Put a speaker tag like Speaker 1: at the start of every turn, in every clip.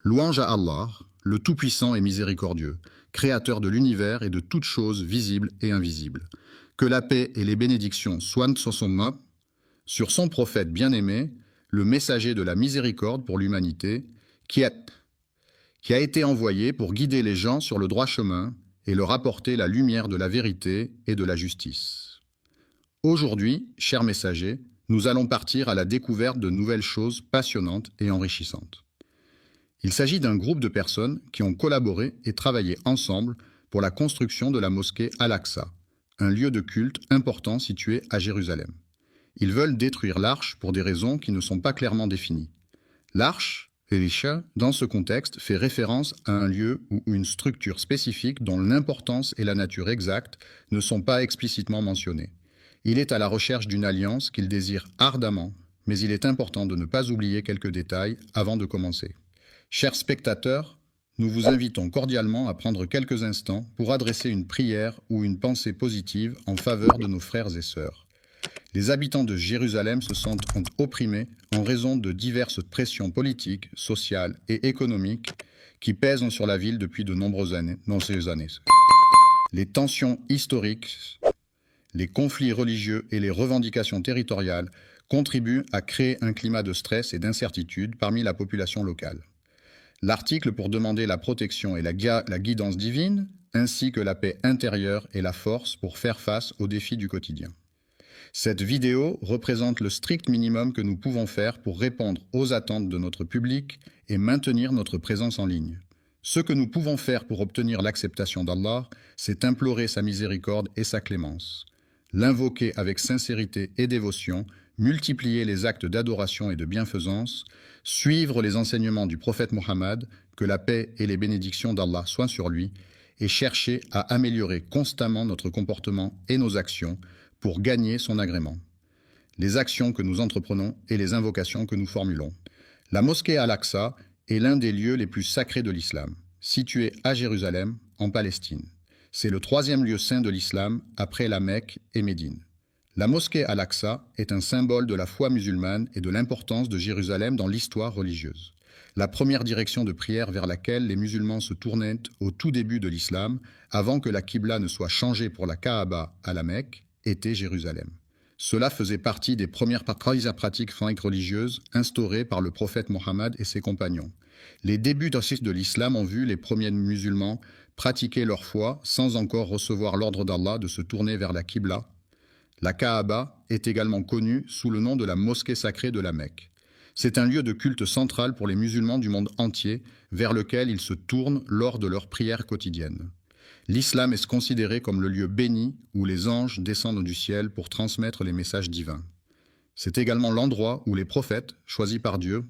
Speaker 1: Louange à Allah, le Tout-Puissant et Miséricordieux, Créateur de l'univers et de toutes choses visibles et invisibles. Que la paix et les bénédictions soient sur son nom, sur son prophète bien-aimé, le messager de la miséricorde pour l'humanité, qui a été envoyé pour guider les gens sur le droit chemin et leur apporter la lumière de la vérité et de la justice. Aujourd'hui, chers messagers, nous allons partir à la découverte de nouvelles choses passionnantes et enrichissantes. Il s'agit d'un groupe de personnes qui ont collaboré et travaillé ensemble pour la construction de la mosquée Al-Aqsa, un lieu de culte important situé à Jérusalem. Ils veulent détruire l'arche pour des raisons qui ne sont pas clairement définies. L'arche, Elisha, dans ce contexte, fait référence à un lieu ou une structure spécifique dont l'importance et la nature exacte ne sont pas explicitement mentionnées. Il est à la recherche d'une alliance qu'il désire ardemment, mais il est important de ne pas oublier quelques détails avant de commencer. Chers spectateurs, nous vous invitons cordialement à prendre quelques instants pour adresser une prière ou une pensée positive en faveur de nos frères et sœurs. Les habitants de Jérusalem se sentent opprimés en raison de diverses pressions politiques, sociales et économiques qui pèsent sur la ville depuis de nombreuses années. Les tensions historiques, les conflits religieux et les revendications territoriales contribuent à créer un climat de stress et d'incertitude parmi la population locale. L'article pour demander la protection et la guidance divine, ainsi que la paix intérieure et la force pour faire face aux défis du quotidien. Cette vidéo représente le strict minimum que nous pouvons faire pour répondre aux attentes de notre public et maintenir notre présence en ligne. Ce que nous pouvons faire pour obtenir l'acceptation d'Allah, c'est implorer sa miséricorde et sa clémence, l'invoquer avec sincérité et dévotion, multiplier les actes d'adoration et de bienfaisance, suivre les enseignements du prophète Mohammed, que la paix et les bénédictions d'Allah soient sur lui, et chercher à améliorer constamment notre comportement et nos actions pour gagner son agrément. Les actions que nous entreprenons et les invocations que nous formulons. La mosquée Al-Aqsa est l'un des lieux les plus sacrés de l'islam, situé à Jérusalem, en Palestine. C'est le troisième lieu saint de l'islam après la Mecque et Médine. La mosquée Al-Aqsa est un symbole de la foi musulmane et de l'importance de Jérusalem dans l'histoire religieuse. La première direction de prière vers laquelle les musulmans se tournaient au tout début de l'islam, avant que la Qibla ne soit changée pour la Kaaba à la Mecque, était Jérusalem. Cela faisait partie des premières pratiques religieuses instaurées par le prophète Mohammed et ses compagnons. Les débuts de l'islam ont vu les premiers musulmans pratiquer leur foi sans encore recevoir l'ordre d'Allah de se tourner vers la Qibla. La Kaaba est également connue sous le nom de la mosquée sacrée de la Mecque. C'est un lieu de culte central pour les musulmans du monde entier vers lequel ils se tournent lors de leurs prières quotidiennes. L'islam est considéré comme le lieu béni où les anges descendent du ciel pour transmettre les messages divins. C'est également l'endroit où les prophètes, choisis par Dieu,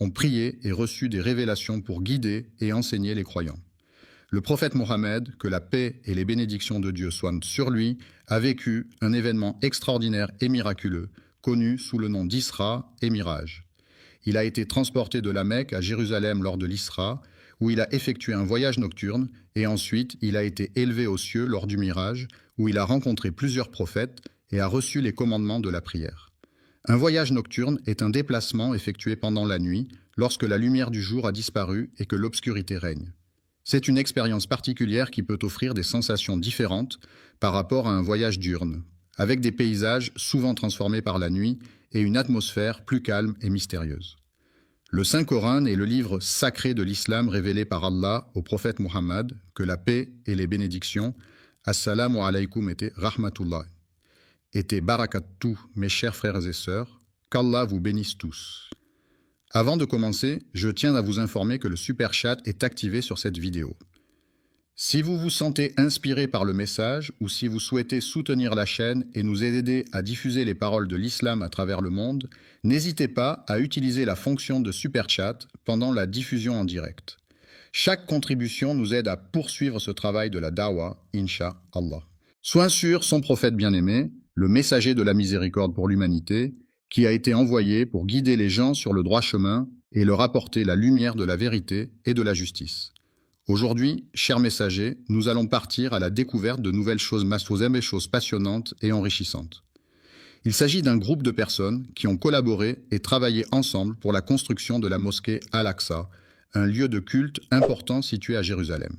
Speaker 1: ont prié et reçu des révélations pour guider et enseigner les croyants. Le prophète Mohammed, que la paix et les bénédictions de Dieu soient sur lui, a vécu un événement extraordinaire et miraculeux, connu sous le nom d'Isra et Miraj. Il a été transporté de la Mecque à Jérusalem lors de l'Isra, où il a effectué un voyage nocturne, et ensuite il a été élevé aux cieux lors du Miraj, où il a rencontré plusieurs prophètes et a reçu les commandements de la prière. Un voyage nocturne est un déplacement effectué pendant la nuit, lorsque la lumière du jour a disparu et que l'obscurité règne. C'est une expérience particulière qui peut offrir des sensations différentes par rapport à un voyage diurne, avec des paysages souvent transformés par la nuit et une atmosphère plus calme et mystérieuse. Le Saint-Coran est le livre sacré de l'islam révélé par Allah au prophète Mohammed, que la paix et les bénédictions, Assalamu alaykum et rahmatullah, et barakatuh, mes chers frères et sœurs, qu'Allah vous bénisse tous. Avant de commencer, je tiens à vous informer que le Super Chat est activé sur cette vidéo. Si vous vous sentez inspiré par le message ou si vous souhaitez soutenir la chaîne et nous aider à diffuser les paroles de l'islam à travers le monde, n'hésitez pas à utiliser la fonction de Super Chat pendant la diffusion en direct. Chaque contribution nous aide à poursuivre ce travail de la Dawa, Inch'Allah. Soit sur son prophète bien-aimé, le messager de la miséricorde pour l'humanité, qui a été envoyé pour guider les gens sur le droit chemin et leur apporter la lumière de la vérité et de la justice. Aujourd'hui, chers messagers, nous allons partir à la découverte de nouvelles choses passionnantes et enrichissantes. Il s'agit d'un groupe de personnes qui ont collaboré et travaillé ensemble pour la construction de la mosquée Al-Aqsa, un lieu de culte important situé à Jérusalem.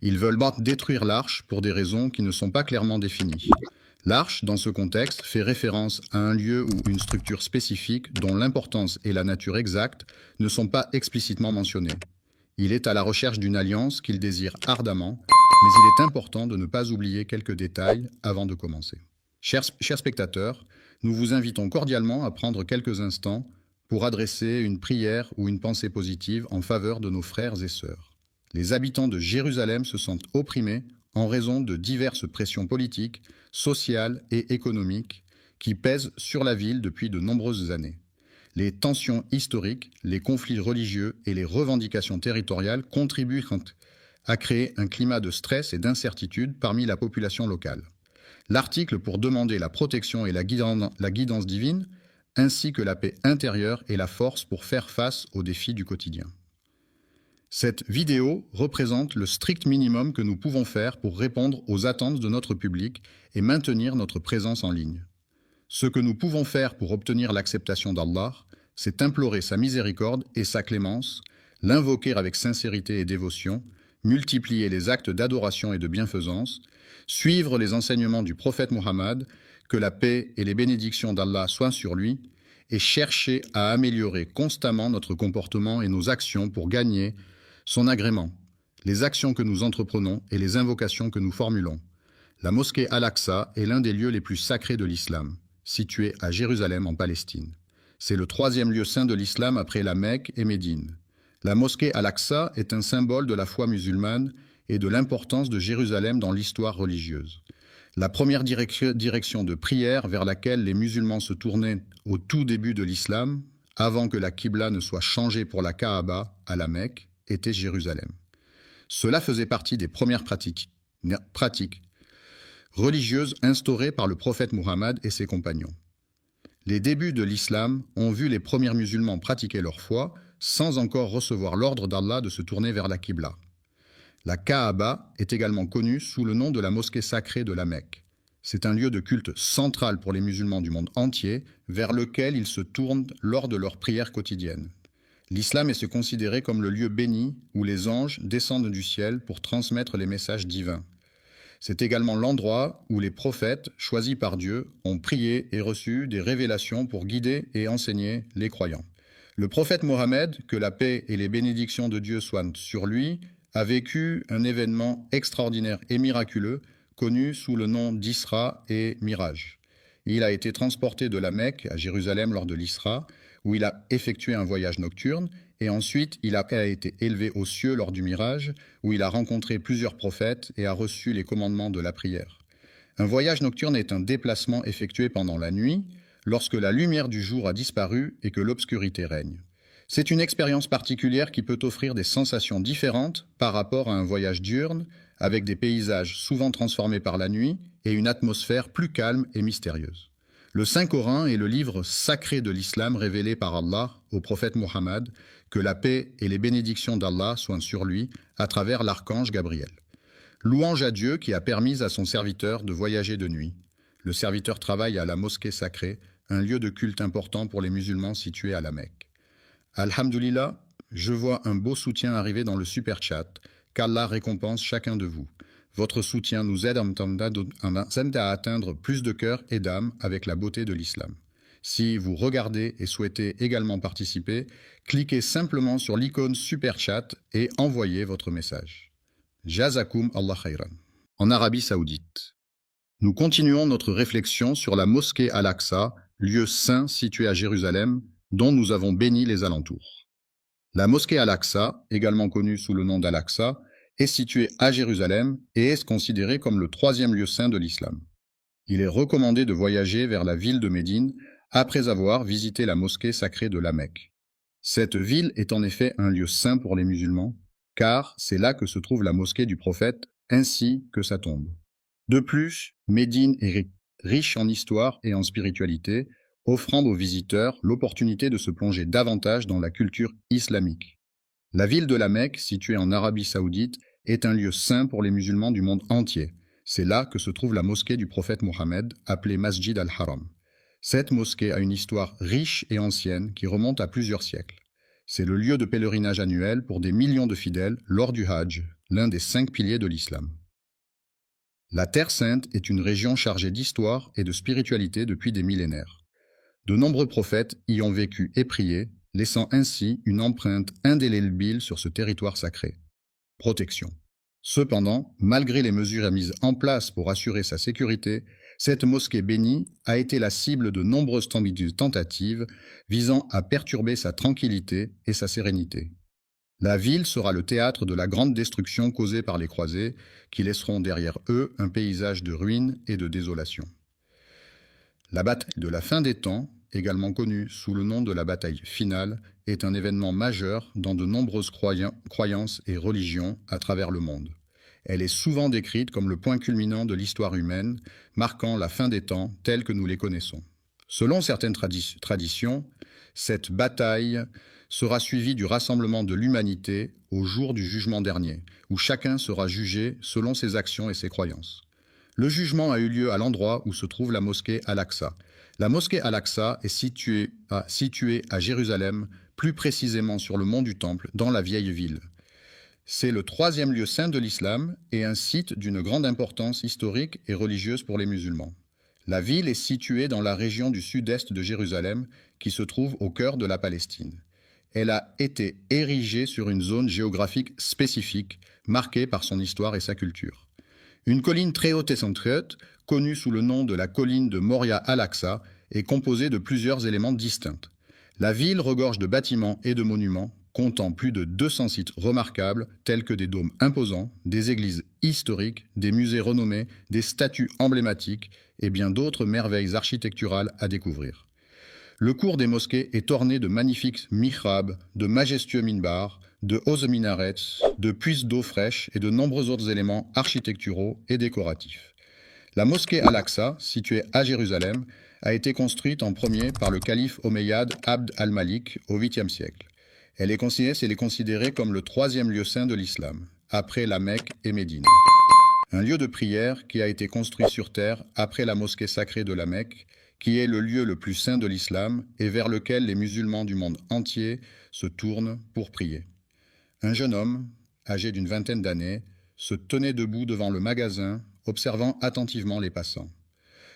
Speaker 1: Ils veulent détruire l'arche pour des raisons qui ne sont pas clairement définies. L'arche, dans ce contexte, fait référence à un lieu ou une structure spécifique dont l'importance et la nature exacte ne sont pas explicitement mentionnées. Il est à la recherche d'une alliance qu'il désire ardemment, mais il est important de ne pas oublier quelques détails avant de commencer. Chers spectateurs, nous vous invitons cordialement à prendre quelques instants pour adresser une prière ou une pensée positive en faveur de nos frères et sœurs. Les habitants de Jérusalem se sentent opprimés en raison de diverses pressions politiques, sociales et économiques qui pèsent sur la ville depuis de nombreuses années. Les tensions historiques, les conflits religieux et les revendications territoriales contribuent à créer un climat de stress et d'incertitude parmi la population locale. L'article pour demander la protection et la guidance divine, ainsi que la paix intérieure et la force pour faire face aux défis du quotidien. Cette vidéo représente le strict minimum que nous pouvons faire pour répondre aux attentes de notre public et maintenir notre présence en ligne. Ce que nous pouvons faire pour obtenir l'acceptation d'Allah, c'est implorer sa miséricorde et sa clémence, l'invoquer avec sincérité et dévotion, multiplier les actes d'adoration et de bienfaisance, suivre les enseignements du prophète Mohammed, que la paix et les bénédictions d'Allah soient sur lui, et chercher à améliorer constamment notre comportement et nos actions pour gagner son agrément, les actions que nous entreprenons et les invocations que nous formulons. La mosquée Al-Aqsa est l'un des lieux les plus sacrés de l'islam, situé à Jérusalem en Palestine. C'est le troisième lieu saint de l'islam après la Mecque et Médine. La mosquée Al-Aqsa est un symbole de la foi musulmane et de l'importance de Jérusalem dans l'histoire religieuse. La première direction de prière vers laquelle les musulmans se tournaient au tout début de l'islam, avant que la Qibla ne soit changée pour la Kaaba à la Mecque, était Jérusalem. Cela faisait partie des premières pratiques religieuses instaurées par le prophète Mohammed et ses compagnons. Les débuts de l'islam ont vu les premiers musulmans pratiquer leur foi sans encore recevoir l'ordre d'Allah de se tourner vers la Qibla. La Kaaba est également connue sous le nom de la mosquée sacrée de la Mecque. C'est un lieu de culte central pour les musulmans du monde entier vers lequel ils se tournent lors de leurs prières quotidiennes. L'islam est considéré comme le lieu béni où les anges descendent du ciel pour transmettre les messages divins. C'est également l'endroit où les prophètes, choisis par Dieu, ont prié et reçu des révélations pour guider et enseigner les croyants. Le prophète Mohammed, que la paix et les bénédictions de Dieu soient sur lui, a vécu un événement extraordinaire et miraculeux connu sous le nom d'Isra et Miraj. Il a été transporté de la Mecque à Jérusalem lors de l'Isra, où il a effectué un voyage nocturne, et ensuite il a été élevé aux cieux lors du Mirage, où il a rencontré plusieurs prophètes et a reçu les commandements de la prière. Un voyage nocturne est un déplacement effectué pendant la nuit, lorsque la lumière du jour a disparu et que l'obscurité règne. C'est une expérience particulière qui peut offrir des sensations différentes par rapport à un voyage diurne, avec des paysages souvent transformés par la nuit et une atmosphère plus calme et mystérieuse. Le Saint-Coran est le livre sacré de l'islam révélé par Allah au prophète Mohammed, que la paix et les bénédictions d'Allah soient sur lui à travers l'archange Gabriel. Louange à Dieu qui a permis à son serviteur de voyager de nuit. Le serviteur travaille à la mosquée sacrée, un lieu de culte important pour les musulmans situé à la Mecque. Alhamdulillah, je vois un beau soutien arriver dans le super chat, qu'Allah récompense chacun de vous. Votre soutien nous aide à atteindre plus de cœurs et d'âmes avec la beauté de l'islam. Si vous regardez et souhaitez également participer, cliquez simplement sur l'icône Super Chat et envoyez votre message. Jazakum Allah khayran. En Arabie Saoudite. Nous continuons notre réflexion sur la mosquée Al-Aqsa, lieu saint situé à Jérusalem, dont nous avons béni les alentours. La mosquée Al-Aqsa, également connue sous le nom d'Al-Aqsa, est située à Jérusalem et est considérée comme le troisième lieu saint de l'islam. Il est recommandé de voyager vers la ville de Médine après avoir visité la mosquée sacrée de la Mecque. Cette ville est en effet un lieu saint pour les musulmans, car c'est là que se trouve la mosquée du prophète ainsi que sa tombe. De plus, Médine est riche en histoire et en spiritualité, offrant aux visiteurs l'opportunité de se plonger davantage dans la culture islamique. La ville de la Mecque, située en Arabie Saoudite, est un lieu saint pour les musulmans du monde entier. C'est là que se trouve la mosquée du prophète Mohammed, appelée Masjid al-Haram. Cette mosquée a une histoire riche et ancienne qui remonte à plusieurs siècles. C'est le lieu de pèlerinage annuel pour des millions de fidèles lors du Hajj, l'un des 5 piliers de l'islam. La Terre Sainte est une région chargée d'histoire et de spiritualité depuis des millénaires. De nombreux prophètes y ont vécu et prié, laissant ainsi une empreinte indélébile sur ce territoire sacré. Protection. Cependant, malgré les mesures mises en place pour assurer sa sécurité, cette mosquée bénie a été la cible de nombreuses tentatives visant à perturber sa tranquillité et sa sérénité. La ville sera le théâtre de la grande destruction causée par les croisés, qui laisseront derrière eux un paysage de ruines et de désolation. La bataille de la fin des temps, également connue sous le nom de la bataille finale, est un événement majeur dans de nombreuses croyances et religions à travers le monde. Elle est souvent décrite comme le point culminant de l'histoire humaine, marquant la fin des temps tels que nous les connaissons. Selon certaines traditions, cette bataille sera suivie du rassemblement de l'humanité au jour du jugement dernier, où chacun sera jugé selon ses actions et ses croyances. Le jugement a eu lieu à l'endroit où se trouve la mosquée Al-Aqsa. La mosquée Al-Aqsa est située à Jérusalem, plus précisément sur le mont du Temple, dans la vieille ville. C'est le 3e lieu saint de l'islam et un site d'une grande importance historique et religieuse pour les musulmans. La ville est située dans la région du sud-est de Jérusalem, qui se trouve au cœur de la Palestine. Elle a été érigée sur une zone géographique spécifique, marquée par son histoire et sa culture. Une colline très haute et centrieuse, connue sous le nom de la colline de Moria Al-Aqsa, est composée de plusieurs éléments distincts. La ville regorge de bâtiments et de monuments, comptant plus de 200 sites remarquables, tels que des dômes imposants, des églises historiques, des musées renommés, des statues emblématiques et bien d'autres merveilles architecturales à découvrir. Le cours des mosquées est orné de magnifiques mihrabs, de majestueux minbars, de hauts minarets, de puits d'eau fraîche et de nombreux autres éléments architecturaux et décoratifs. La mosquée Al-Aqsa, située à Jérusalem, a été construite en premier par le calife omeyyade Abd al-Malik au 8e siècle. Elle est considérée comme le 3e lieu saint de l'islam, après la Mecque et Médine. Un lieu de prière qui a été construit sur terre après la mosquée sacrée de la Mecque, qui est le lieu le plus saint de l'islam et vers lequel les musulmans du monde entier se tournent pour prier. Un jeune homme, âgé d'une vingtaine d'années, se tenait debout devant le magasin, observant attentivement les passants.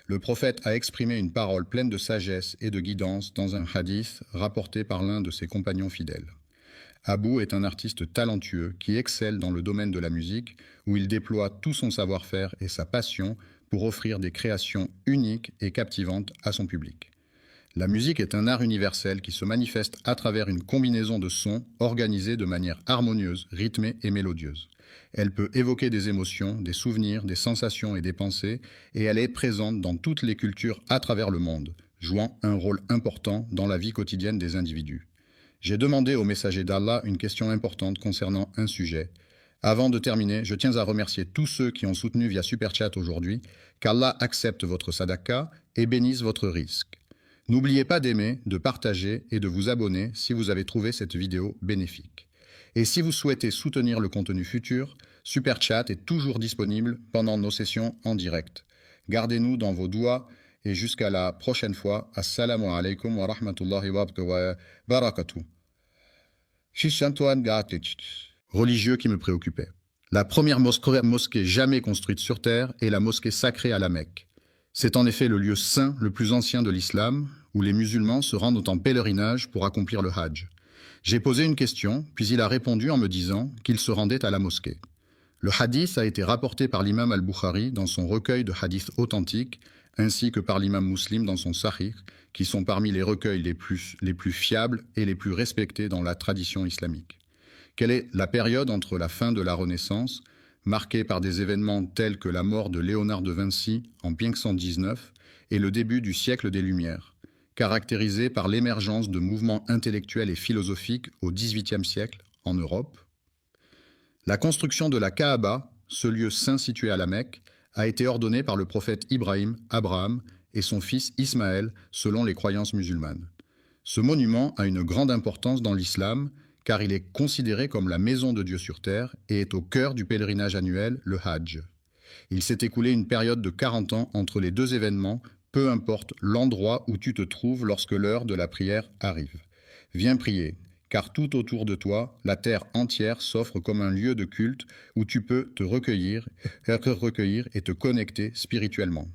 Speaker 1: Le prophète a exprimé une parole pleine de sagesse et de guidance dans un hadith rapporté par l'un de ses compagnons fidèles. Abou est un artiste talentueux qui excelle dans le domaine de la musique, où il déploie tout son savoir-faire et sa passion pour offrir des créations uniques et captivantes à son public. La musique est un art universel qui se manifeste à travers une combinaison de sons organisés de manière harmonieuse, rythmée et mélodieuse. Elle peut évoquer des émotions, des souvenirs, des sensations et des pensées, et elle est présente dans toutes les cultures à travers le monde, jouant un rôle important dans la vie quotidienne des individus. J'ai demandé au messager d'Allah une question importante concernant un sujet. Avant de terminer, je tiens à remercier tous ceux qui ont soutenu via Super Chat aujourd'hui, qu'Allah accepte votre sadaqa et bénisse votre risque. N'oubliez pas d'aimer, de partager et de vous abonner si vous avez trouvé cette vidéo bénéfique. Et si vous souhaitez soutenir le contenu futur, Super Chat est toujours disponible pendant nos sessions en direct. Gardez-nous dans vos doigts et jusqu'à la prochaine fois. Assalamu alaikum wa rahmatullahi wa barakatuh. Religieux qui me préoccupait. La première mosquée jamais construite sur terre est la mosquée sacrée à la Mecque. C'est en effet le lieu saint le plus ancien de l'islam, où les musulmans se rendent en pèlerinage pour accomplir le Hajj. J'ai posé une question, puis il a répondu en me disant qu'il se rendait à la mosquée. Le hadith a été rapporté par l'imam al-Bukhari dans son recueil de hadiths authentiques, ainsi que par l'imam Muslim dans son Sahih, qui sont parmi les recueils les plus fiables et les plus respectés dans la tradition islamique. Quelle est la période entre la fin de la Renaissance, marquée par des événements tels que la mort de Léonard de Vinci en 1519, et le début du siècle des Lumières, caractérisé par l'émergence de mouvements intellectuels et philosophiques au XVIIIe siècle en Europe? La construction de la Kaaba, ce lieu saint situé à la Mecque, a été ordonnée par le prophète Abraham et son fils Ismaël, selon les croyances musulmanes. Ce monument a une grande importance dans l'islam, car il est considéré comme la maison de Dieu sur terre et est au cœur du pèlerinage annuel, le Hajj. Il s'est écoulé une période de 40 ans entre les deux événements, peu importe l'endroit où tu te trouves lorsque l'heure de la prière arrive. Viens prier, car tout autour de toi, la terre entière s'offre comme un lieu de culte où tu peux te recueillir et te connecter spirituellement.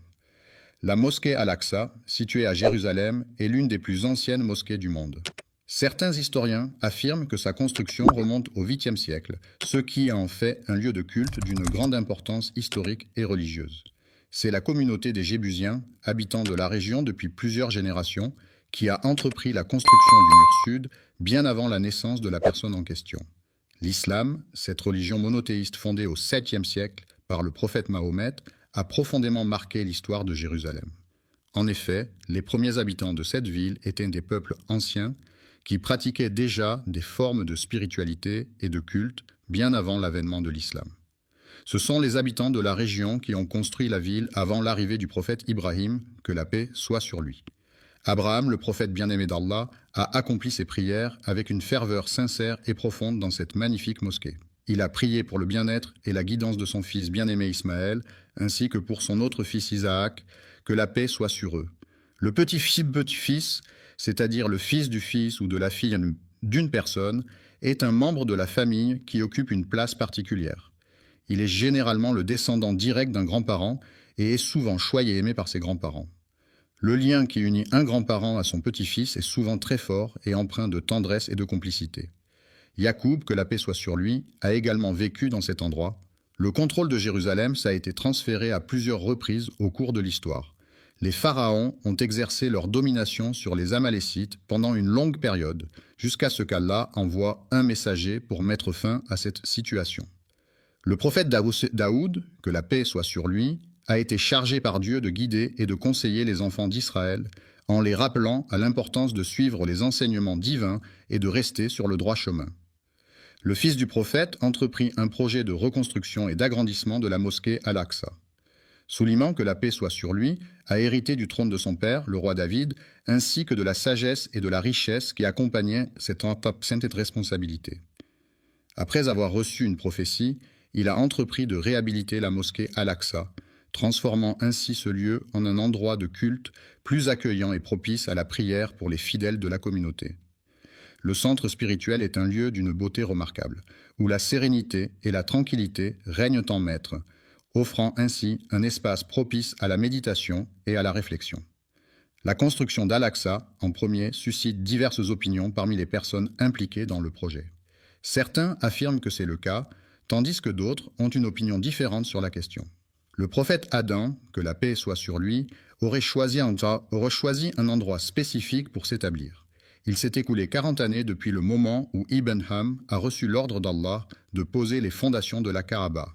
Speaker 1: La mosquée Al-Aqsa, située à Jérusalem, est l'une des plus anciennes mosquées du monde. Certains historiens affirment que sa construction remonte au 8e siècle, ce qui en fait un lieu de culte d'une grande importance historique et religieuse. C'est la communauté des Jébusiens, habitants de la région depuis plusieurs générations, qui a entrepris la construction du mur sud bien avant la naissance de la personne en question. L'islam, cette religion monothéiste fondée au 7e siècle par le prophète Mahomet, a profondément marqué l'histoire de Jérusalem. En effet, les premiers habitants de cette ville étaient des peuples anciens qui pratiquaient déjà des formes de spiritualité et de culte bien avant l'avènement de l'islam. Ce sont les habitants de la région qui ont construit la ville avant l'arrivée du prophète Ibrahim, que la paix soit sur lui. Abraham, le prophète bien-aimé d'Allah, a accompli ses prières avec une ferveur sincère et profonde dans cette magnifique mosquée. Il a prié pour le bien-être et la guidance de son fils bien-aimé Ismaël, ainsi que pour son autre fils Isaac, que la paix soit sur eux. Le petit-fils, c'est-à-dire le fils du fils ou de la fille d'une personne, est un membre de la famille qui occupe une place particulière. Il est généralement le descendant direct d'un grand-parent et est souvent choyé et aimé par ses grands-parents. Le lien qui unit un grand-parent à son petit-fils est souvent très fort et empreint de tendresse et de complicité. Yacoub, que la paix soit sur lui, a également vécu dans cet endroit. Le contrôle de Jérusalem a été transféré à plusieurs reprises au cours de l'histoire. Les pharaons ont exercé leur domination sur les Amalécites pendant une longue période, jusqu'à ce qu'Allah envoie un messager pour mettre fin à cette situation. Le prophète Daoud, que la paix soit sur lui, a été chargé par Dieu de guider et de conseiller les enfants d'Israël en les rappelant à l'importance de suivre les enseignements divins et de rester sur le droit chemin. Le fils du prophète entreprit un projet de reconstruction et d'agrandissement de la mosquée Al-Aqsa. Sulayman, que la paix soit sur lui, a hérité du trône de son père, le roi David, ainsi que de la sagesse et de la richesse qui accompagnaient cette responsabilité. Après avoir reçu une prophétie, il a entrepris de réhabiliter la mosquée Al-Aqsa, transformant ainsi ce lieu en un endroit de culte plus accueillant et propice à la prière pour les fidèles de la communauté. Le centre spirituel est un lieu d'une beauté remarquable, où la sérénité et la tranquillité règnent en maître, offrant ainsi un espace propice à la méditation et à la réflexion. La construction d'Al-Aqsa, en premier, suscite diverses opinions parmi les personnes impliquées dans le projet. Certains affirment que c'est le cas, tandis que d'autres ont une opinion différente sur la question. Le prophète Adam, que la paix soit sur lui, aurait choisi un endroit spécifique pour s'établir. Il s'est écoulé 40 années depuis le moment où Ibn Ham a reçu l'ordre d'Allah de poser les fondations de la Kaaba.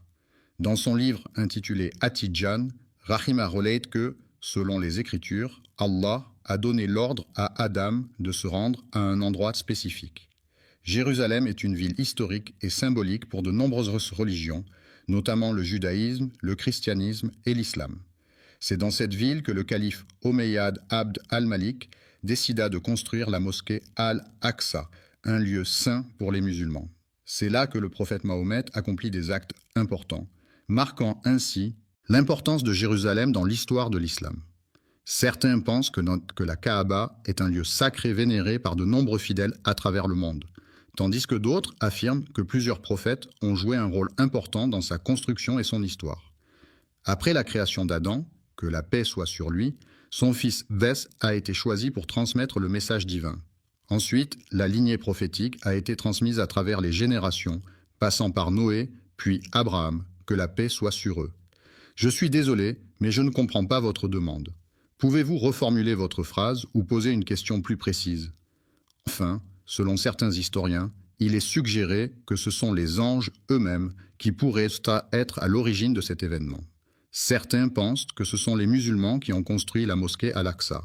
Speaker 1: Dans son livre intitulé At-Tidjan, Rahima relate que, selon les Écritures, Allah a donné l'ordre à Adam de se rendre à un endroit spécifique. Jérusalem est une ville historique et symbolique pour de nombreuses religions, notamment le judaïsme, le christianisme et l'islam. C'est dans cette ville que le calife Omeyyad Abd al-Malik décida de construire la mosquée Al-Aqsa, un lieu saint pour les musulmans. C'est là que le prophète Mahomet accomplit des actes importants, marquant ainsi l'importance de Jérusalem dans l'histoire de l'islam. Certains pensent que la Kaaba est un lieu sacré vénéré par de nombreux fidèles à travers le monde, tandis que d'autres affirment que plusieurs prophètes ont joué un rôle important dans sa construction et son histoire. Après la création d'Adam, que la paix soit sur lui, son fils Vès a été choisi pour transmettre le message divin. Ensuite, la lignée prophétique a été transmise à travers les générations, passant par Noé, puis Abraham, que la paix soit sur eux. Je suis désolé, mais je ne comprends pas votre demande. Pouvez-vous reformuler votre phrase ou poser une question plus précise? Enfin, selon certains historiens, il est suggéré que ce sont les anges eux-mêmes qui pourraient être à l'origine de cet événement. Certains pensent que ce sont les musulmans qui ont construit la mosquée Al-Aqsa.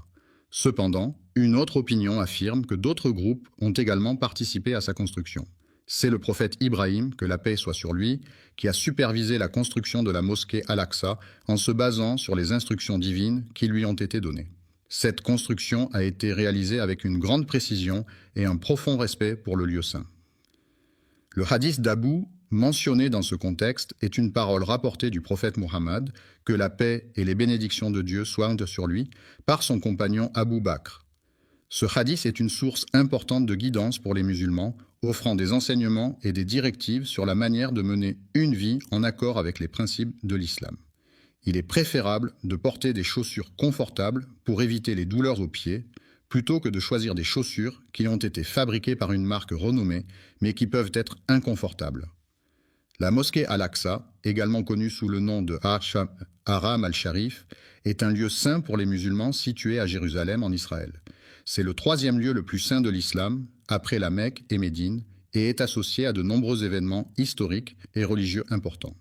Speaker 1: Cependant, une autre opinion affirme que d'autres groupes ont également participé à sa construction. C'est le prophète Ibrahim, que la paix soit sur lui, qui a supervisé la construction de la mosquée Al-Aqsa en se basant sur les instructions divines qui lui ont été données. Cette construction a été réalisée avec une grande précision et un profond respect pour le lieu saint. Le hadith d'Abu, mentionné dans ce contexte, est une parole rapportée du prophète Muhammad, que la paix et les bénédictions de Dieu soient sur lui, par son compagnon Abu Bakr. Ce hadith est une source importante de guidance pour les musulmans, offrant des enseignements et des directives sur la manière de mener une vie en accord avec les principes de l'islam. Il est préférable de porter des chaussures confortables pour éviter les douleurs aux pieds, plutôt que de choisir des chaussures qui ont été fabriquées par une marque renommée, mais qui peuvent être inconfortables. La mosquée Al-Aqsa, également connue sous le nom de Haram al-Sharif, est un lieu saint pour les musulmans situé à Jérusalem en Israël. C'est le troisième lieu le plus saint de l'islam, après la Mecque et Médine, et est associé à de nombreux événements historiques et religieux importants.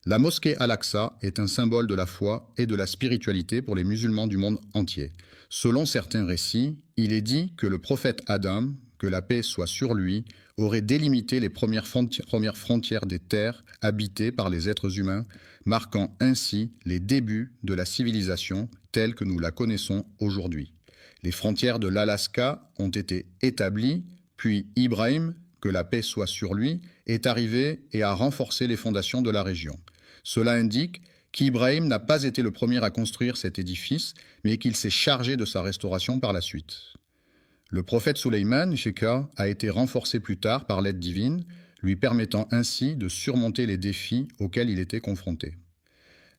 Speaker 1: La mosquée Al-Aqsa est un symbole de la foi et de la spiritualité pour les musulmans du monde entier. Selon certains récits, il est dit que le prophète Adam, que la paix soit sur lui, aurait délimité les premières frontières des terres habitées par les êtres humains, marquant ainsi les débuts de la civilisation telle que nous la connaissons aujourd'hui. Les frontières de l'Alaska ont été établies, puis Ibrahim, que la paix soit sur lui, est arrivé et a renforcé les fondations de la région. Cela indique qu'Ibrahim n'a pas été le premier à construire cet édifice, mais qu'il s'est chargé de sa restauration par la suite. Le prophète Sulayman, Sheka, a été renforcé plus tard par l'aide divine, lui permettant ainsi de surmonter les défis auxquels il était confronté.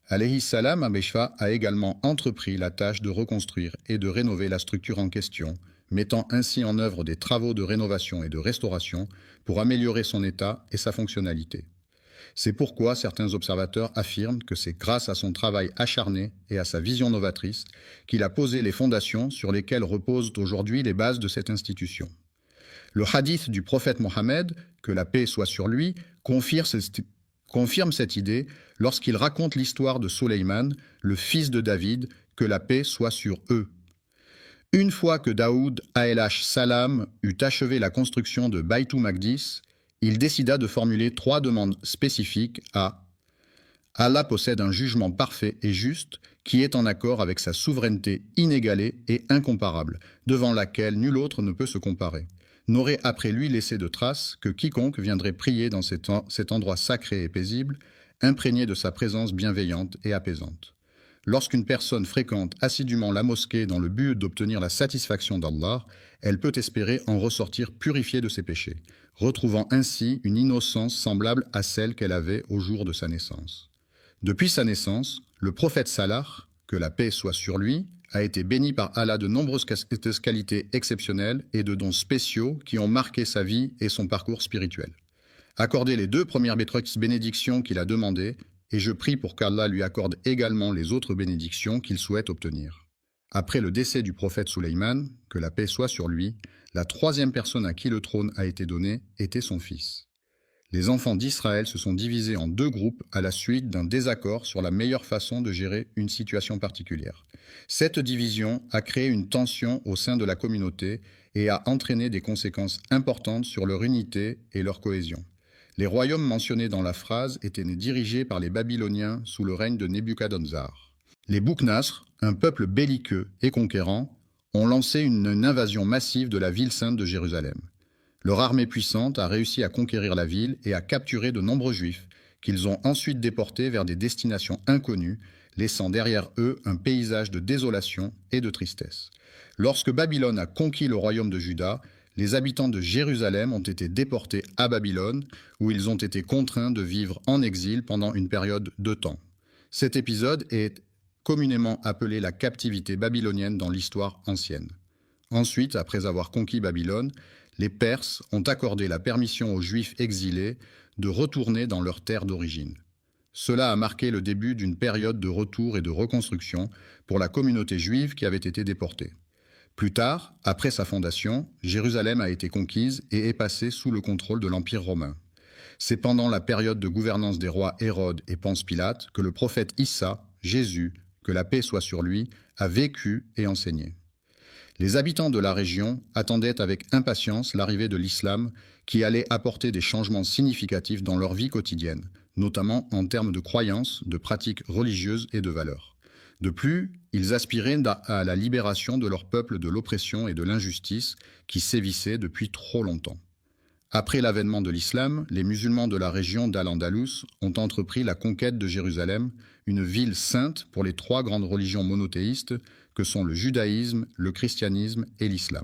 Speaker 1: Alayhi salam Ameshfa a également entrepris la tâche de reconstruire et de rénover la structure en question, mettant ainsi en œuvre des travaux de rénovation et de restauration pour améliorer son état et sa fonctionnalité. C'est pourquoi certains observateurs affirment que c'est grâce à son travail acharné et à sa vision novatrice qu'il a posé les fondations sur lesquelles reposent aujourd'hui les bases de cette institution. Le hadith du prophète Mohammed, que la paix soit sur lui, confirme cette idée lorsqu'il raconte l'histoire de Sulayman, le fils de David, que la paix soit sur eux. Une fois que Daoud alayhi salam eut achevé la construction de Baytul Maqdis, il décida de formuler 3 demandes spécifiques à Allah possède un jugement parfait et juste qui est en accord avec sa souveraineté inégalée et incomparable, devant laquelle nul autre ne peut se comparer. N'aurait après lui laissé de traces que quiconque viendrait prier dans cet endroit sacré et paisible, imprégné de sa présence bienveillante et apaisante. Lorsqu'une personne fréquente assidûment la mosquée dans le but d'obtenir la satisfaction d'Allah, elle peut espérer en ressortir purifiée de ses péchés, retrouvant ainsi une innocence semblable à celle qu'elle avait au jour de sa naissance. Depuis sa naissance, le prophète Salah, que la paix soit sur lui, a été béni par Allah de nombreuses qualités exceptionnelles et de dons spéciaux qui ont marqué sa vie et son parcours spirituel. Accordez les 2 premières bénédictions qu'il a demandées, et je prie pour qu'Allah lui accorde également les autres bénédictions qu'il souhaite obtenir. Après le décès du prophète Sulayman, que la paix soit sur lui, la 3e personne à qui le trône a été donné était son fils. Les enfants d'Israël se sont divisés en 2 groupes à la suite d'un désaccord sur la meilleure façon de gérer une situation particulière. Cette division a créé une tension au sein de la communauté et a entraîné des conséquences importantes sur leur unité et leur cohésion. Les royaumes mentionnés dans la phrase étaient dirigés par les Babyloniens sous le règne de Nebuchadnezzar. Les Boukhnas, un peuple belliqueux et conquérant, ont lancé une invasion massive de la ville sainte de Jérusalem. Leur armée puissante a réussi à conquérir la ville et à capturer de nombreux juifs, qu'ils ont ensuite déportés vers des destinations inconnues, laissant derrière eux un paysage de désolation et de tristesse. Lorsque Babylone a conquis le royaume de Juda, les habitants de Jérusalem ont été déportés à Babylone, où ils ont été contraints de vivre en exil pendant une période de temps. Cet épisode est communément appelé la captivité babylonienne dans l'histoire ancienne. Ensuite, après avoir conquis Babylone, les Perses ont accordé la permission aux Juifs exilés de retourner dans leur terre d'origine. Cela a marqué le début d'une période de retour et de reconstruction pour la communauté juive qui avait été déportée. Plus tard, après sa fondation, Jérusalem a été conquise et est passée sous le contrôle de l'Empire romain. C'est pendant la période de gouvernance des rois Hérode et Ponce Pilate que le prophète Issa, Jésus, que la paix soit sur lui, a vécu et enseigné. Les habitants de la région attendaient avec impatience l'arrivée de l'islam qui allait apporter des changements significatifs dans leur vie quotidienne, notamment en termes de croyances, de pratiques religieuses et de valeurs. De plus, ils aspiraient à la libération de leur peuple de l'oppression et de l'injustice qui sévissaient depuis trop longtemps. Après l'avènement de l'islam, les musulmans de la région d'Al-Andalus ont entrepris la conquête de Jérusalem, une ville sainte pour les 3 grandes religions monothéistes que sont le judaïsme, le christianisme et l'islam.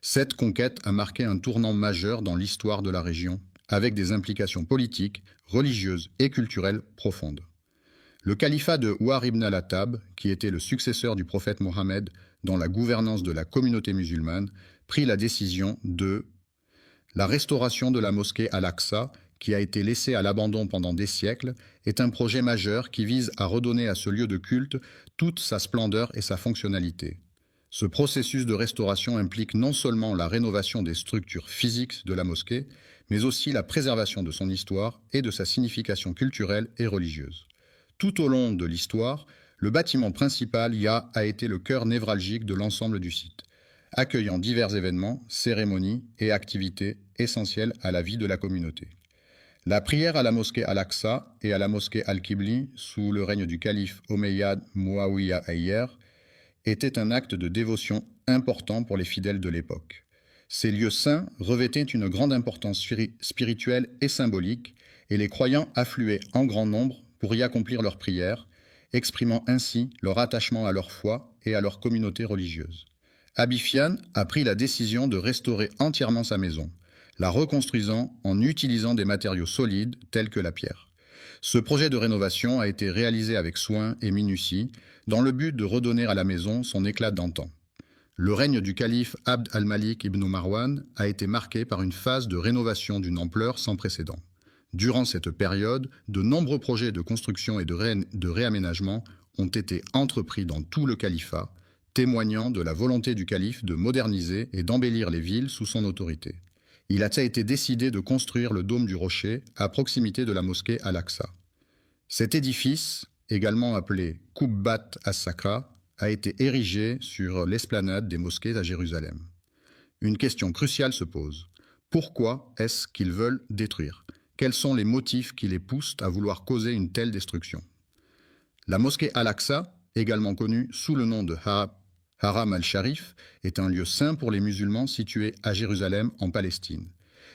Speaker 1: Cette conquête a marqué un tournant majeur dans l'histoire de la région, avec des implications politiques, religieuses et culturelles profondes. Le califat de Ouar ibn al-Attab, qui était le successeur du prophète Mohammed dans la gouvernance de la communauté musulmane, prit la décision de la restauration de la mosquée Al-Aqsa, qui a été laissée à l'abandon pendant des siècles, est un projet majeur qui vise à redonner à ce lieu de culte toute sa splendeur et sa fonctionnalité. Ce processus de restauration implique non seulement la rénovation des structures physiques de la mosquée, mais aussi la préservation de son histoire et de sa signification culturelle et religieuse. Tout au long de l'histoire, le bâtiment principal a été le cœur névralgique de l'ensemble du site, accueillant divers événements, cérémonies et activités essentielles à la vie de la communauté. La prière à la mosquée Al-Aqsa et à la mosquée Al-Qibli, sous le règne du calife Omeyyade Muawiyah Ayyer, était un acte de dévotion important pour les fidèles de l'époque. Ces lieux saints revêtaient une grande importance spirituelle et symbolique, et les croyants affluaient en grand nombre pour y accomplir leurs prières, exprimant ainsi leur attachement à leur foi et à leur communauté religieuse. Abi Fian a pris la décision de restaurer entièrement sa maison, la reconstruisant en utilisant des matériaux solides tels que la pierre. Ce projet de rénovation a été réalisé avec soin et minutie, dans le but de redonner à la maison son éclat d'antan. Le règne du calife Abd al-Malik ibn Marwan a été marqué par une phase de rénovation d'une ampleur sans précédent. Durant cette période, de nombreux projets de construction et de réaménagement ont été entrepris dans tout le califat, témoignant de la volonté du calife de moderniser et d'embellir les villes sous son autorité. Il a été décidé de construire le dôme du rocher à proximité de la mosquée Al-Aqsa. Cet édifice, également appelé Qubbat as-Sakra, a été érigé sur l'esplanade des mosquées à Jérusalem. Une question cruciale se pose. Pourquoi est-ce qu'ils veulent détruire ? Quels sont les motifs qui les poussent à vouloir causer une telle destruction? La mosquée Al-Aqsa, également connue sous le nom de Haram al-Sharif, est un lieu saint pour les musulmans situé à Jérusalem, en Palestine.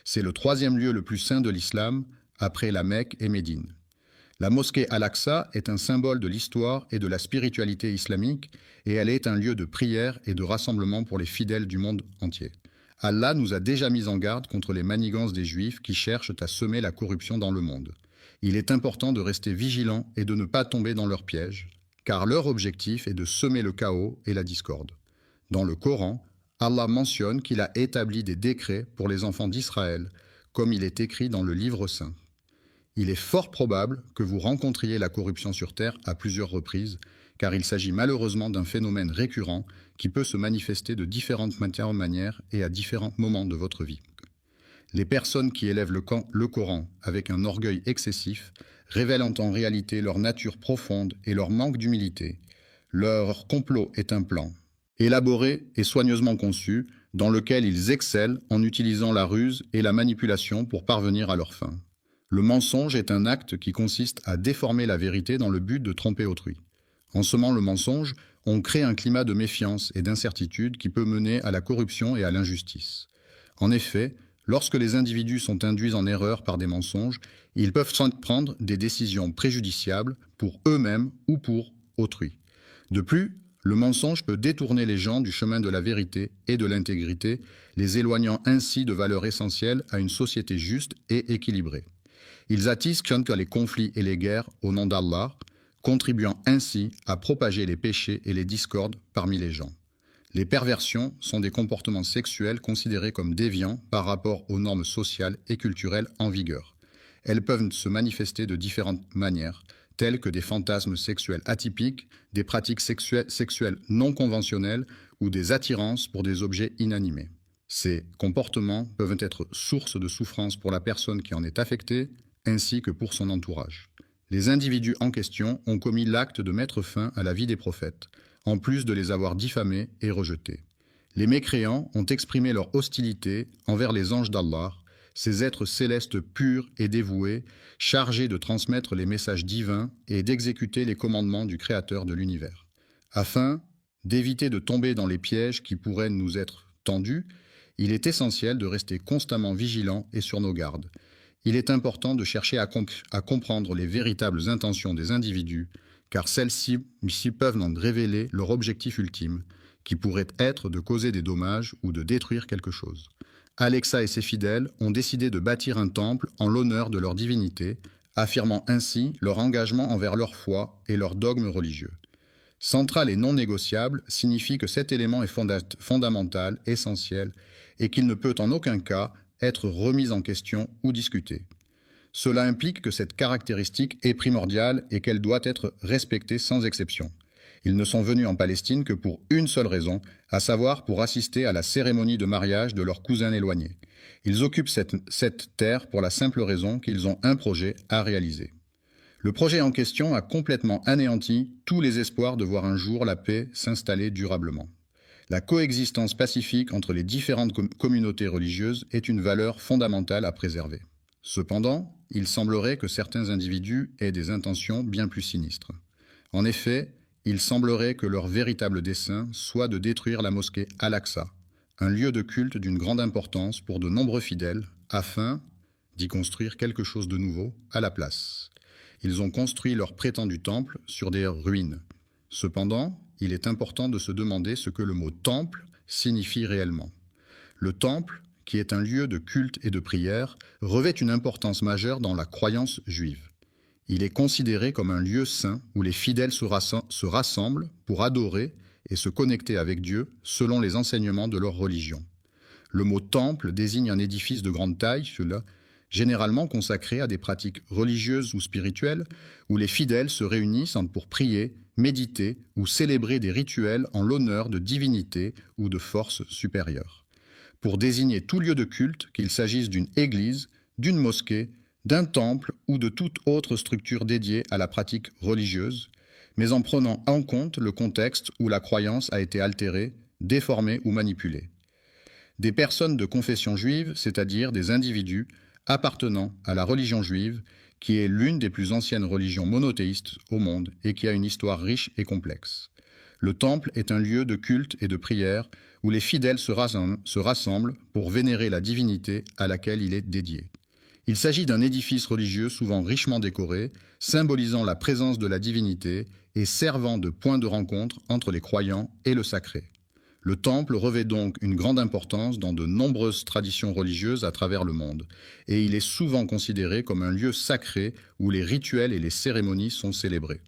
Speaker 1: C'est le troisième lieu le plus saint de l'islam, après la Mecque et Médine. La mosquée Al-Aqsa est un symbole de l'histoire et de la spiritualité islamique, et elle est un lieu de prière et de rassemblement pour les fidèles du monde entier. Allah nous a déjà mis en garde contre les manigances des Juifs qui cherchent à semer la corruption dans le monde. Il est important de rester vigilant et de ne pas tomber dans leurs pièges, car leur objectif est de semer le chaos et la discorde. Dans le Coran, Allah mentionne qu'il a établi des décrets pour les enfants d'Israël, comme il est écrit dans le Livre saint. Il est fort probable que vous rencontriez la corruption sur Terre à plusieurs reprises, car il s'agit malheureusement d'un phénomène récurrent qui peut se manifester de différentes manières et à différents moments de votre vie. Les personnes qui élèvent le Coran avec un orgueil excessif révèlent en réalité leur nature profonde et leur manque d'humilité. Leur complot est un plan, élaboré et soigneusement conçu, dans lequel ils excellent en utilisant la ruse et la manipulation pour parvenir à leur fin. Le mensonge est un acte qui consiste à déformer la vérité dans le but de tromper autrui. En semant le mensonge, on crée un climat de méfiance et d'incertitude qui peut mener à la corruption et à l'injustice. En effet, lorsque les individus sont induits en erreur par des mensonges, ils peuvent prendre des décisions préjudiciables pour eux-mêmes ou pour autrui. De plus, le mensonge peut détourner les gens du chemin de la vérité et de l'intégrité, les éloignant ainsi de valeurs essentielles à une société juste et équilibrée. Ils attisent les conflits et les guerres au nom d'Allah, contribuant ainsi à propager les péchés et les discordes parmi les gens. Les perversions sont des comportements sexuels considérés comme déviants par rapport aux normes sociales et culturelles en vigueur. Elles peuvent se manifester de différentes manières, telles que des fantasmes sexuels atypiques, des pratiques sexuelles non conventionnelles ou des attirances pour des objets inanimés. Ces comportements peuvent être source de souffrance pour la personne qui en est affectée, ainsi que pour son entourage. Les individus en question ont commis l'acte de mettre fin à la vie des prophètes, en plus de les avoir diffamés et rejetés. Les mécréants ont exprimé leur hostilité envers les anges d'Allah, ces êtres célestes purs et dévoués, chargés de transmettre les messages divins et d'exécuter les commandements du Créateur de l'univers. Afin d'éviter de tomber dans les pièges qui pourraient nous être tendus, il est essentiel de rester constamment vigilant et sur nos gardes. Il est important de chercher à comprendre les véritables intentions des individus, car celles-ci peuvent en révéler leur objectif ultime, qui pourrait être de causer des dommages ou de détruire quelque chose. Alexa et ses fidèles ont décidé de bâtir un temple en l'honneur de leur divinité, affirmant ainsi leur engagement envers leur foi et leurs dogmes religieux. Central et non négociable signifie que cet élément est fondamental, essentiel, et qu'il ne peut en aucun cas être remis en question ou discuté. Cela implique que cette caractéristique est primordiale et qu'elle doit être respectée sans exception. Ils ne sont venus en Palestine que pour une seule raison, à savoir pour assister à la cérémonie de mariage de leur cousin éloigné. Ils occupent cette terre pour la simple raison qu'ils ont un projet à réaliser. Le projet en question a complètement anéanti tous les espoirs de voir un jour la paix s'installer durablement. La coexistence pacifique entre les différentes communautés religieuses est une valeur fondamentale à préserver. Cependant, il semblerait que certains individus aient des intentions bien plus sinistres. En effet, il semblerait que leur véritable dessein soit de détruire la mosquée Al-Aqsa, un lieu de culte d'une grande importance pour de nombreux fidèles, afin d'y construire quelque chose de nouveau à la place. Ils ont construit leur prétendu temple sur des ruines. Cependant, il est important de se demander ce que le mot « temple » signifie réellement. Le temple, qui est un lieu de culte et de prière, revêt une importance majeure dans la croyance juive. Il est considéré comme un lieu saint où les fidèles se rassemblent pour adorer et se connecter avec Dieu selon les enseignements de leur religion. Le mot « temple » désigne un édifice de grande taille, généralement consacré à des pratiques religieuses ou spirituelles, où les fidèles se réunissent pour prier, méditer ou célébrer des rituels en l'honneur de divinités ou de forces supérieures. Pour désigner tout lieu de culte, qu'il s'agisse d'une église, d'une mosquée, d'un temple ou de toute autre structure dédiée à la pratique religieuse, mais en prenant en compte le contexte où la croyance a été altérée, déformée ou manipulée. Des personnes de confession juive, c'est-à-dire des individus appartenant à la religion juive, qui est l'une des plus anciennes religions monothéistes au monde et qui a une histoire riche et complexe. Le temple est un lieu de culte et de prière où les fidèles se rassemblent pour vénérer la divinité à laquelle il est dédié. Il s'agit d'un édifice religieux souvent richement décoré, symbolisant la présence de la divinité et servant de point de rencontre entre les croyants et le sacré. Le temple revêt donc une grande importance dans de nombreuses traditions religieuses à travers le monde, et il est souvent considéré comme un lieu sacré où les rituels et les cérémonies sont célébrés.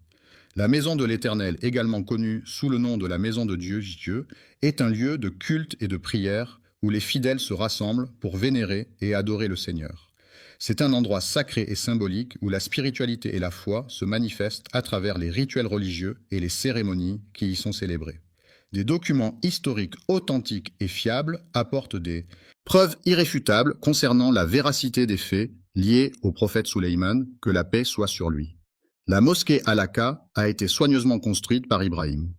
Speaker 1: La maison de l'Éternel, également connue sous le nom de la maison de Dieu, est un lieu de culte et de prière où les fidèles se rassemblent pour vénérer et adorer le Seigneur. C'est un endroit sacré et symbolique où la spiritualité et la foi se manifestent à travers les rituels religieux et les cérémonies qui y sont célébrées. Des documents historiques authentiques et fiables apportent des preuves irréfutables concernant la véracité des faits liés au prophète Sulayman, que la paix soit sur lui. La mosquée Al-Aqsa a été soigneusement construite par Ibrahim,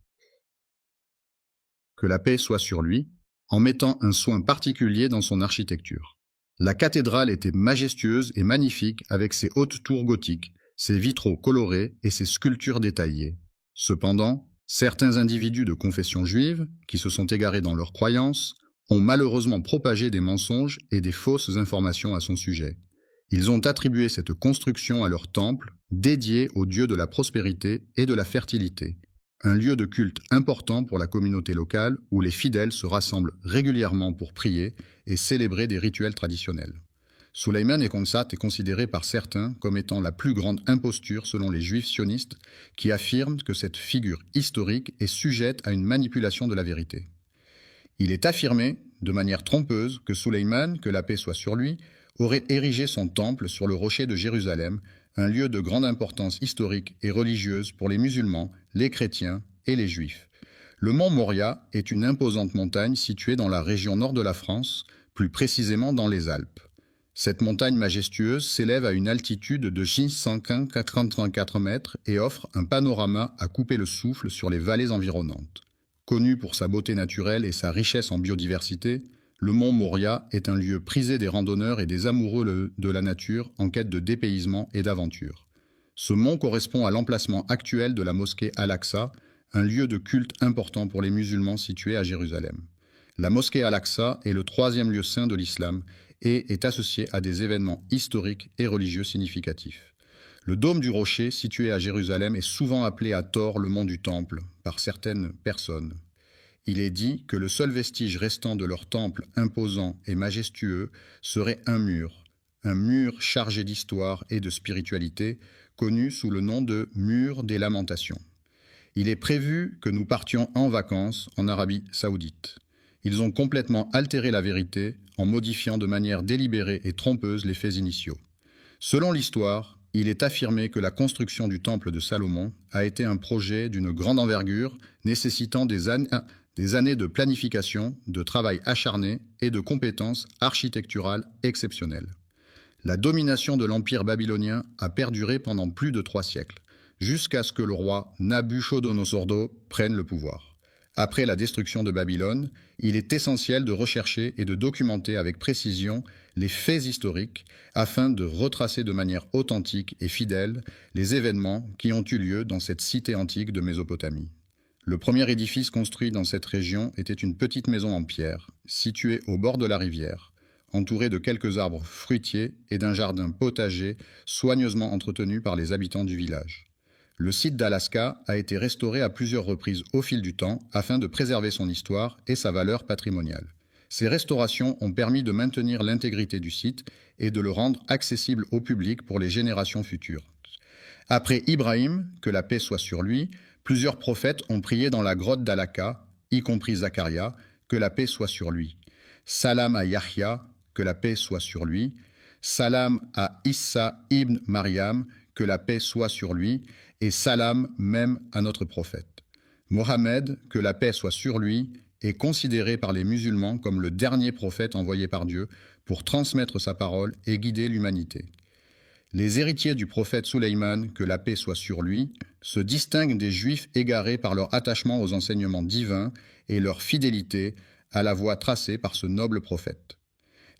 Speaker 1: que la paix soit sur lui, en mettant un soin particulier dans son architecture. La cathédrale était majestueuse et magnifique avec ses hautes tours gothiques, ses vitraux colorés et ses sculptures détaillées. Cependant, certains individus de confession juive, qui se sont égarés dans leurs croyances, ont malheureusement propagé des mensonges et des fausses informations à son sujet. Ils ont attribué cette construction à leur temple, dédié au dieu de la prospérité et de la fertilité, un lieu de culte important pour la communauté locale où les fidèles se rassemblent régulièrement pour prier et célébrer des rituels traditionnels. Sulayman Ekhonsat est considéré par certains comme étant la plus grande imposture selon les juifs sionistes qui affirment que cette figure historique est sujette à une manipulation de la vérité. Il est affirmé, de manière trompeuse, que Sulayman, que la paix soit sur lui, aurait érigé son temple sur le rocher de Jérusalem, un lieu de grande importance historique et religieuse pour les musulmans, les chrétiens et les juifs. Le mont Moria est une imposante montagne située dans la région nord de la France, plus précisément dans les Alpes. Cette montagne majestueuse s'élève à une altitude de 684 mètres et offre un panorama à couper le souffle sur les vallées environnantes. Connu pour sa beauté naturelle et sa richesse en biodiversité, le mont Moria est un lieu prisé des randonneurs et des amoureux de la nature en quête de dépaysement et d'aventure. Ce mont correspond à l'emplacement actuel de la mosquée Al-Aqsa, un lieu de culte important pour les musulmans situé à Jérusalem. La mosquée Al-Aqsa est le troisième lieu saint de l'islam et est associé à des événements historiques et religieux significatifs. Le dôme du rocher, situé à Jérusalem, est souvent appelé à tort le mont du Temple par certaines personnes. Il est dit que le seul vestige restant de leur temple imposant et majestueux serait un mur chargé d'histoire et de spiritualité, connu sous le nom de mur des lamentations. Il est prévu que nous partions en vacances en Arabie Saoudite. Ils ont complètement altéré la vérité en modifiant de manière délibérée et trompeuse les faits initiaux. Selon l'histoire, il est affirmé que la construction du temple de Salomon a été un projet d'une grande envergure nécessitant des années de planification, de travail acharné et de compétences architecturales exceptionnelles. La domination de l'Empire babylonien a perduré pendant plus de 3 siècles, jusqu'à ce que le roi Nabuchodonosor II prenne le pouvoir. Après la destruction de Babylone, il est essentiel de rechercher et de documenter avec précision les faits historiques afin de retracer de manière authentique et fidèle les événements qui ont eu lieu dans cette cité antique de Mésopotamie. Le premier édifice construit dans cette région était une petite maison en pierre, située au bord de la rivière, entourée de quelques arbres fruitiers et d'un jardin potager soigneusement entretenu par les habitants du village. Le site d'Alaska a été restauré à plusieurs reprises au fil du temps afin de préserver son histoire et sa valeur patrimoniale. Ces restaurations ont permis de maintenir l'intégrité du site et de le rendre accessible au public pour les générations futures. Après Ibrahim, que la paix soit sur lui, plusieurs prophètes ont prié dans la grotte d'Alaka, y compris Zacharia, que la paix soit sur lui. Salam à Yahya, que la paix soit sur lui. Salam à Issa ibn Mariam, que la paix soit sur lui. Et salam même à notre prophète. Mohammed, que la paix soit sur lui, est considéré par les musulmans comme le dernier prophète envoyé par Dieu pour transmettre sa parole et guider l'humanité. Les héritiers du prophète Sulayman, que la paix soit sur lui, se distinguent des juifs égarés par leur attachement aux enseignements divins et leur fidélité à la voie tracée par ce noble prophète.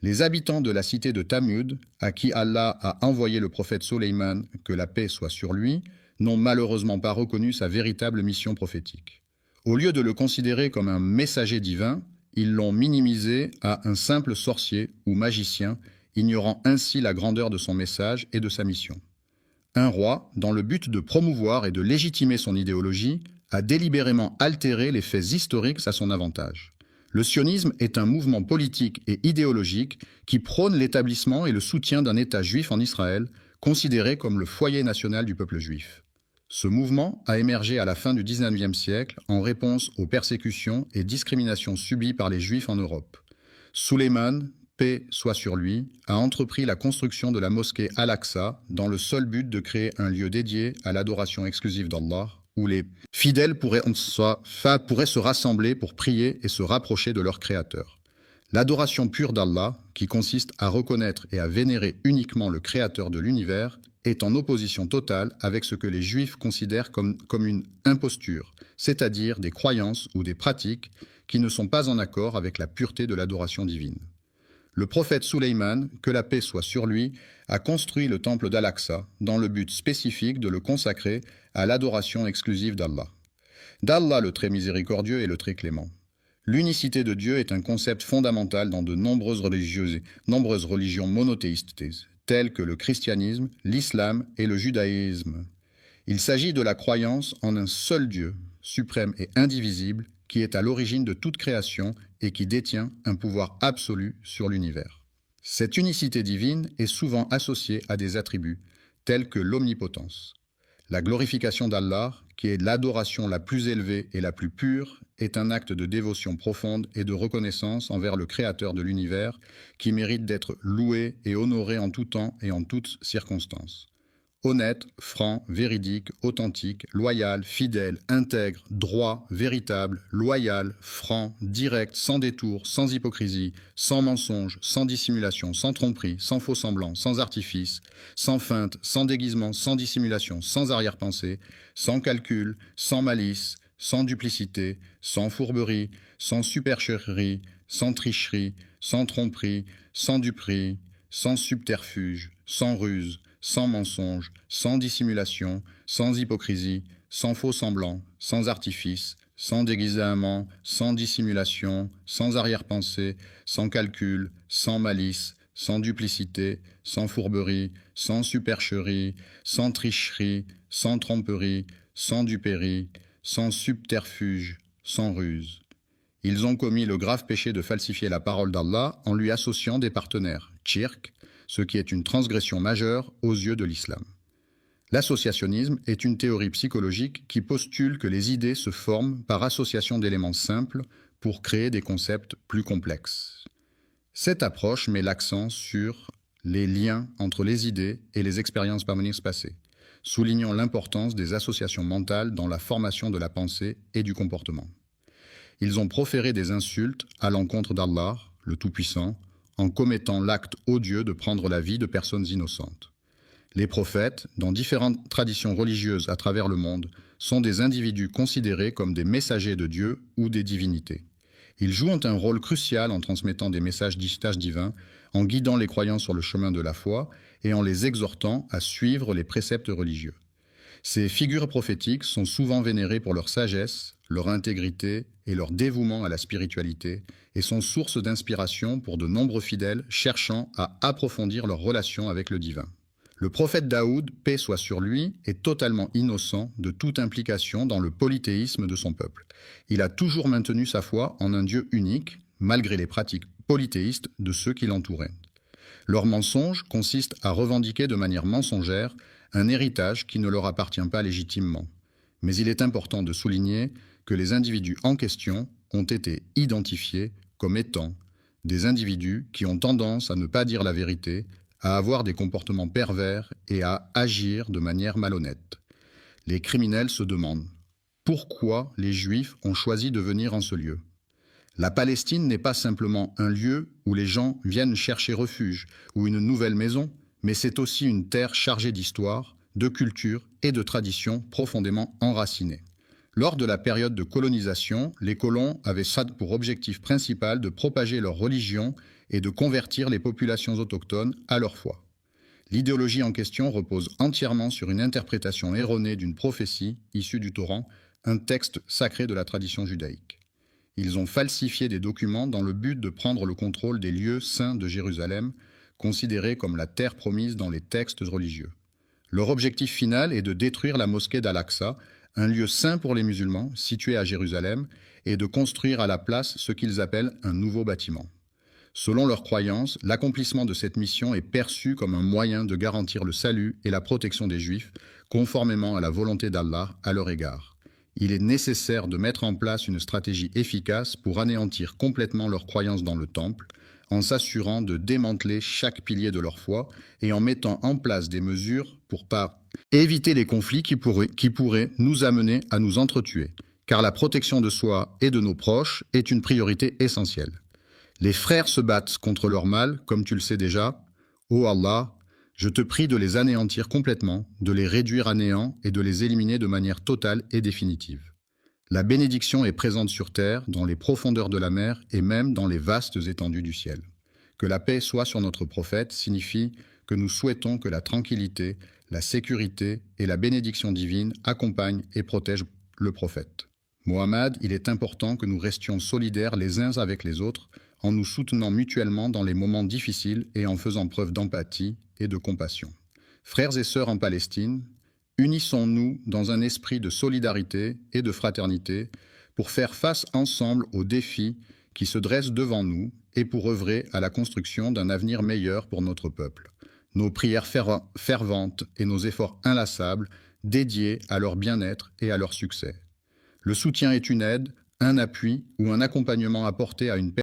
Speaker 1: Les habitants de la cité de Thamud, à qui Allah a envoyé le prophète Sulayman, que la paix soit sur lui, n'ont malheureusement pas reconnu sa véritable mission prophétique. Au lieu de le considérer comme un messager divin, ils l'ont minimisé à un simple sorcier ou magicien, ignorant ainsi la grandeur de son message et de sa mission. Un roi, dans le but de promouvoir et de légitimer son idéologie, a délibérément altéré les faits historiques à son avantage. Le sionisme est un mouvement politique et idéologique qui prône l'établissement et le soutien d'un État juif en Israël, considéré comme le foyer national du peuple juif. Ce mouvement a émergé à la fin du XIXe siècle en réponse aux persécutions et discriminations subies par les Juifs en Europe. Sulayman, paix soit sur lui, a entrepris la construction de la mosquée Al-Aqsa dans le seul but de créer un lieu dédié à l'adoration exclusive d'Allah, où les fidèles pourraient se rassembler pour prier et se rapprocher de leur Créateur. L'adoration pure d'Allah, qui consiste à reconnaître et à vénérer uniquement le Créateur de l'univers, est en opposition totale avec ce que les Juifs considèrent comme une imposture, c'est-à-dire des croyances ou des pratiques qui ne sont pas en accord avec la pureté de l'adoration divine. Le prophète Sulayman, que la paix soit sur lui, a construit le temple d'Al-Aqsa dans le but spécifique de le consacrer à l'adoration exclusive d'Allah. D'Allah le très miséricordieux et le très clément. L'unicité de Dieu est un concept fondamental dans de nombreuses religions monothéistes, telles que le christianisme, l'islam et le judaïsme. Il s'agit de la croyance en un seul Dieu, suprême et indivisible, qui est à l'origine de toute création et qui détient un pouvoir absolu sur l'univers. Cette unicité divine est souvent associée à des attributs, tels que l'omnipotence. La glorification d'Allah, qui est l'adoration la plus élevée et la plus pure, est un acte de dévotion profonde et de reconnaissance envers le Créateur de l'univers, qui mérite d'être loué et honoré en tout temps et en toutes circonstances. Honnête, franc, véridique, authentique, loyal, fidèle, intègre, droit, véritable, loyal, franc, direct, sans détour, sans hypocrisie, sans mensonge, sans dissimulation, sans tromperie, sans faux semblant, sans artifice, sans feinte, sans déguisement, sans dissimulation, sans arrière-pensée, sans calcul, sans malice, sans duplicité, sans fourberie, sans supercherie, sans tricherie, sans tromperie, sans duperie, sans subterfuge, sans ruse, sans mensonge, sans dissimulation, sans hypocrisie, sans faux semblant, sans artifice, sans déguisement, sans dissimulation, sans arrière-pensée, sans calcul, sans malice, sans duplicité, sans fourberie, sans supercherie, sans tricherie, sans tromperie, sans duperie, sans subterfuge, sans ruse. Ils ont commis le grave péché de falsifier la parole d'Allah en lui associant des partenaires, shirk, ce qui est une transgression majeure aux yeux de l'islam. L'associationnisme est une théorie psychologique qui postule que les idées se forment par association d'éléments simples pour créer des concepts plus complexes. Cette approche met l'accent sur les liens entre les idées et les expériences par venir passées, soulignant l'importance des associations mentales dans la formation de la pensée et du comportement. Ils ont proféré des insultes à l'encontre d'Allah, le Tout-Puissant, en commettant l'acte odieux de prendre la vie de personnes innocentes. Les prophètes, dans différentes traditions religieuses à travers le monde, sont des individus considérés comme des messagers de Dieu ou des divinités. Ils jouent un rôle crucial en transmettant des messages divins, en guidant les croyants sur le chemin de la foi et en les exhortant à suivre les préceptes religieux. Ces figures prophétiques sont souvent vénérées pour leur sagesse, leur intégrité et leur dévouement à la spiritualité et sont source d'inspiration pour de nombreux fidèles cherchant à approfondir leur relation avec le divin. Le prophète Daoud, paix soit sur lui, est totalement innocent de toute implication dans le polythéisme de son peuple. Il a toujours maintenu sa foi en un Dieu unique, malgré les pratiques polythéistes de ceux qui l'entouraient. Leur mensonge consiste à revendiquer de manière mensongère un héritage qui ne leur appartient pas légitimement. Mais il est important de souligner que les individus en question ont été identifiés comme étant des individus qui ont tendance à ne pas dire la vérité, à avoir des comportements pervers et à agir de manière malhonnête. Les criminels se demandent pourquoi les Juifs ont choisi de venir en ce lieu. La Palestine n'est pas simplement un lieu où les gens viennent chercher refuge ou une nouvelle maison, mais c'est aussi une terre chargée d'histoire, de culture et de traditions profondément enracinées. Lors de la période de colonisation, les colons avaient ça pour objectif principal de propager leur religion et de convertir les populations autochtones à leur foi. L'idéologie en question repose entièrement sur une interprétation erronée d'une prophétie issue du Coran, un texte sacré de la tradition judaïque. Ils ont falsifié des documents dans le but de prendre le contrôle des lieux saints de Jérusalem, considérés comme la terre promise dans les textes religieux. Leur objectif final est de détruire la mosquée d'Al-Aqsa, un lieu saint pour les musulmans, situé à Jérusalem, et de construire à la place ce qu'ils appellent un nouveau bâtiment. Selon leurs croyances, l'accomplissement de cette mission est perçu comme un moyen de garantir le salut et la protection des Juifs, conformément à la volonté d'Allah à leur égard. Il est nécessaire de mettre en place une stratégie efficace pour anéantir complètement leurs croyances dans le temple, en s'assurant de démanteler chaque pilier de leur foi et en mettant en place des mesures pour éviter les conflits qui pourraient nous amener à nous entretuer, car la protection de soi et de nos proches est une priorité essentielle. Les frères se battent contre leur mal, comme tu le sais déjà. Ô Allah, je te prie de les anéantir complètement, de les réduire à néant et de les éliminer de manière totale et définitive. La bénédiction est présente sur terre, dans les profondeurs de la mer et même dans les vastes étendues du ciel. Que la paix soit sur notre prophète signifie que nous souhaitons que la tranquillité, la sécurité et la bénédiction divine accompagnent et protègent le prophète. Mohammed, il est important que nous restions solidaires les uns avec les autres, en nous soutenant mutuellement dans les moments difficiles et en faisant preuve d'empathie et de compassion. Frères et sœurs en Palestine, unissons-nous dans un esprit de solidarité et de fraternité pour faire face ensemble aux défis qui se dressent devant nous et pour œuvrer à la construction d'un avenir meilleur pour notre peuple. Nos prières ferventes et nos efforts inlassables dédiés à leur bien-être et à leur succès. Le soutien est une aide, un appui ou un accompagnement apporté à une